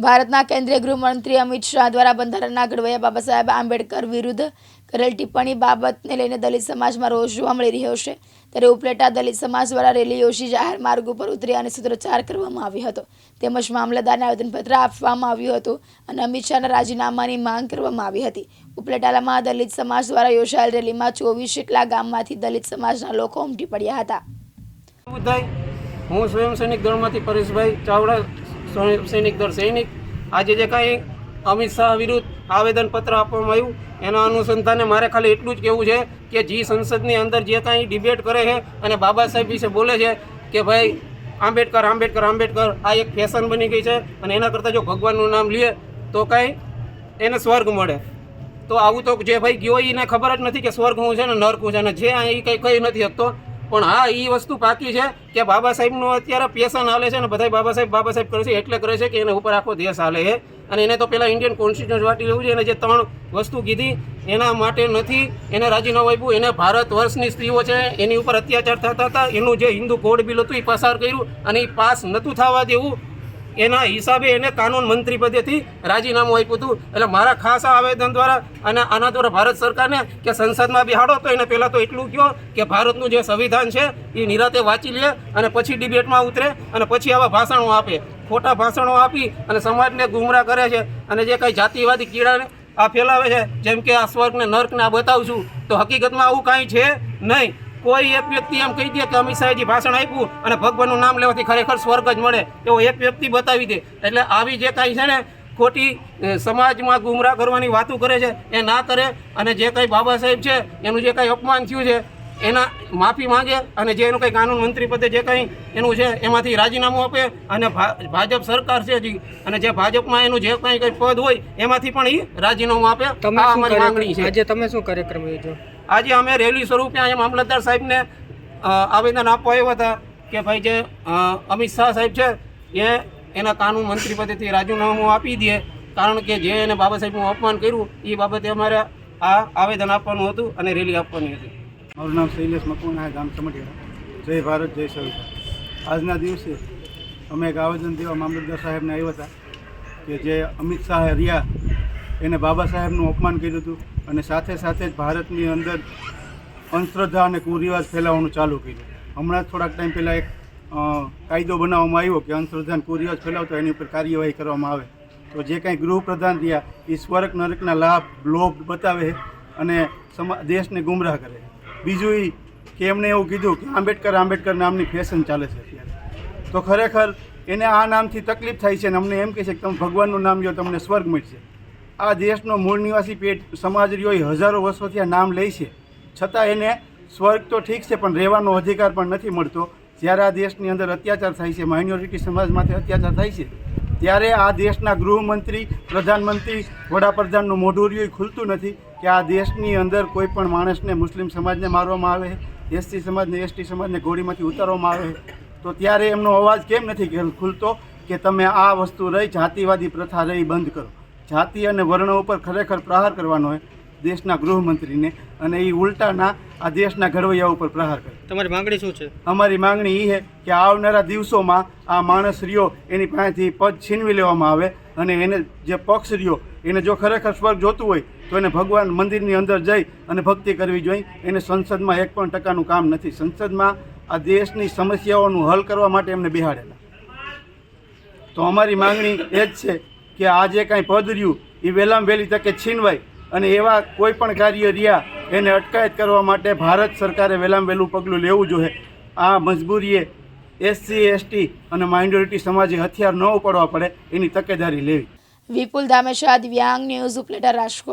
ભારતના કેન્દ્રીય ગૃહમંત્રી અમિત શાહ દ્વારા બંધારણના ઘડવૈયા બાબા સાહેબ આંબેડકર વિરુદ્ધ કરેલ ટિપ્પણી બાબતને લઈને દલિત સમાજમાં રોષ જોવા મળી રહ્યો છે। ત્યારે ઉપલેટા દલિત સમાજ દ્વારા રેલી યોજી જાહેર માર્ગ ઉપર ઉતરી અને સૂત્રોચ્ચાર કરવામાં આવ્યો હતો તેમજ મામલતદારને આવેદનપત્ર આપવામાં આવ્યું હતું અને અમિત શાહના રાજીનામાની માંગ કરવામાં આવી હતી। ઉપલેટામાં દલિત સમાજ દ્વારા યોજાયેલ રેલીમાં 24 જેટલા ગામમાંથી દલિત સમાજના લોકો ઉમટી પડ્યા હતા। હું સ્વયં સૈનિક દળમાંથી પરેશભાઈ ચાવડા સૈનિક દળ સૈનિક આજે જે કાંઈ અમિત શાહ વિરુદ્ધ આવેદનપત્ર આપવામાં આવ્યું એના અનુસંધાને મારે ખાલી એટલું જ કહેવું છે કે જે સંસદની અંદર જે કાંઈ ડિબેટ કરે છે અને બાબા સાહેબ વિશે બોલે છે કે ભાઈ આંબેડકર આંબેડકર આંબેડકર આ એક ફેશન બની ગઈ છે અને એના કરતાં જો ભગવાનનું નામ લે તો કાંઈ એને સ્વર્ગ મળે। તો આવું તો જે ભાઈ ગયો એને ખબર જ નથી કે સ્વર્ગ શું છે ને નર્ક શું છે અને જે એ કંઈ કહી નથી શકતો। પણ હા એ વસ્તુ પાકી છે કે બાબા સાહેબનું અત્યારે પેશન હાલે છે ને બધા બાબા સાહેબ કરે છે એટલે કરે છે કે એના ઉપર આખો દેશ હાલે છે અને એને તો પહેલાં ઇન્ડિયન કોન્સ્ટિટ્યુશન વાટી લેવું છે। એને જે 3 વસ્તુ કીધી એના માટે નથી એને રાજીનામું આપ્યું। એને ભારત વર્ષની સ્ત્રીઓ છે એની ઉપર અત્યાચાર થતા હતા એનું જે હિન્દુ કોડ બિલ હતું એ પસાર કર્યું અને એ પાસ નહોતું થવા દેવું એના હિસાબે એને કાનૂન મંત્રી પદેથી રાજીનામું આપ્યું હતું। એટલે મારા ખાસ આવેદન દ્વારા અને આના દ્વારા ભારત સરકારને કે સંસદમાં બિહાડો તો એને પહેલાં તો એટલું કહો કે ભારતનું જે સંવિધાન છે એ નિરાતે વાંચી લે અને પછી ડિબેટમાં ઉતરે અને પછી આવા ભાષણો આપે। ખોટા ભાષણો આપી અને સમાજને ગુમરાહ કરે છે અને જે કંઈ જાતિવાદી કીડાને આ ફેલાવે છે જેમ કે આ સ્વર્ગને નર્કને આ બતાવશું તો હકીકતમાં આવું કાંઈ છે નહીં। કોઈ એક વ્યક્તિ એમ કહી દે કે અમિત શાહજી ભાષણ આપ્યું અને ભગવાનનું નામ લેવાથી ખરેખર સ્વર્ગ જ મળે એવો એક વ્યક્તિ બતાવી દે। એટલે આવી જે કાંઈ છે ને ખોટી સમાજમાં ગુમરાહ કરવાની વાતો કરે છે એ ના કરે અને જે કંઈ બાબા સાહેબ છે એનું જે કંઈ અપમાન થયું છે એના માફી માંગે અને જે એનું કંઈ કાનૂન મંત્રી પદે જે કંઈ એનું છે એમાંથી રાજીનામું આપે અને ભાજપ સરકાર છે હજી અને જે ભાજપમાં એનું જે કંઈ પદ હોય એમાંથી પણ એ રાજીનામું આપે। આ અમારી માંગણી છે। આજે તમે શું કાર્યક્રમ યોજ્યો? આજે અમે રેલી સ્વરૂપે અહીંયા મામલતદાર સાહેબને આવેદન આપવા આવ્યા હતા કે ભાઈ જે અમિત શાહ સાહેબ છે એ એના કાનૂન મંત્રી પદેથી રાજીનામું આપી દે કારણ કે જે એને બાબા સાહેબનું અપમાન કર્યું એ બાબતે અમારે આ આવેદન આપવાનું હતું અને રેલી આપવાની હતી। મારું નામ શૈલેષ મકવાણા, ગામ ચમડિયા। જય ભારત જય સંવિધાન। આજના દિવસે અમે એક આવેદન દેવા મામલતદાર સાહેબને આવ્યા હતા કે જે અમિત શાહે રહ્યા એને બાબા સાહેબનું અપમાન કર્યું હતું અને સાથે સાથે જ ભારતની અંદર અંધશ્રદ્ધા અને કુરિવાજ ફેલાવવાનું ચાલુ કર્યું। હમણાં થોડાક ટાઈમ પહેલાં એક કાયદો બનાવવામાં આવ્યો કે અંધશ્રદ્ધા અને કુરિવાજ ફેલાવતો એની ઉપર કાર્યવાહી કરવામાં આવે। તો જે કાંઈ ગૃહપ્રધાન રહ્યા એ સ્વર્ગ નરકના લાભ લોભ બતાવે અને દેશને ગુમરાહ કરે। બીજું એ કે એમણે એવું કીધું કે આંબેડકર આંબેડકર નામની ફેશન ચાલે છે અત્યારે। તો ખરેખર એને આ નામથી તકલીફ થાય છે અને અમને એમ કહે છે કે તમે ભગવાનનું નામ લો તમને સ્વર્ગ મળશે। આ દેશનો મૂળ નિવાસી પેટ સમાજ રહ્યો એ હજારો વર્ષોથી આ નામ લે છે છતાં એને સ્વર્ગ તો ઠીક છે પણ રહેવાનો અધિકાર પણ નથી મળતો। જ્યારે આ દેશની અંદર અત્યાચાર થાય છે માઇનોરિટી સમાજમાંથી અત્યાચાર થાય છે ત્યારે આ દેશના ગૃહમંત્રી પ્રધાનમંત્રી વડાપ્રધાનનું મોઢું રહ્યું એ ખુલતું નથી કે આ દેશની અંદર કોઈ પણ માણસને મુસ્લિમ સમાજને મારવામાં આવે એસટી સમાજને એસટી સમાજને ઘોડીમાંથી ઉતારવામાં આવે તો ત્યારે એમનો અવાજ કેમ નથી ખુલતો કે તમે આ વસ્તુ રહી જાતિવાદી પ્રથા રહી બંધ કરો। જાતિ અને વર્ણ ઉપર ખરેખર પ્રહાર કરવાનો હોય દેશના ગૃહમંત્રીને અને એ ઉલટાના આ દેશના ઘડવૈયા ઉપર પ્રહાર કરે। તમારી માંગણી શું છે? અમારી માંગણી એ છે કે આવનારા દિવસોમાં આ માણસ રહ્યો એની પાસેથી પદ છીનવી લેવામાં આવે અને એને જે પક્ષ રહ્યો એને જો ખરેખર સ્વર્ગ જોતું હોય તો એને ભગવાન મંદિરની અંદર જઈ અને ભક્તિ કરવી જોઈએ। એને સંસદમાં 1% કામ નથી। સંસદમાં આ દેશની સમસ્યાઓનું હલ કરવા માટે એમને બિહાડેલા। તો અમારી માંગણી એ જ છે કે આ જે કાંઈ પદ રહ્યું એ વહેલામાં વહેલી તકે છીનવાય અને એવા કોઈ પણ કાર્ય રહ્યા એને અટકાયત કરવા માટે ભારત સરકારે વહેલામાં વહેલું પગલું લેવું જોઈએ। આ મજબૂરીએ એસસી એસટી અને માઇનોરિટી સમાજે હથિયાર ન ઉપાડવા પડે એની તકેદારી લેવી। વિપુલ ધામેશા, દિવ્યાંગ ન્યૂઝ, ઉપલેટા, રાજકોટ।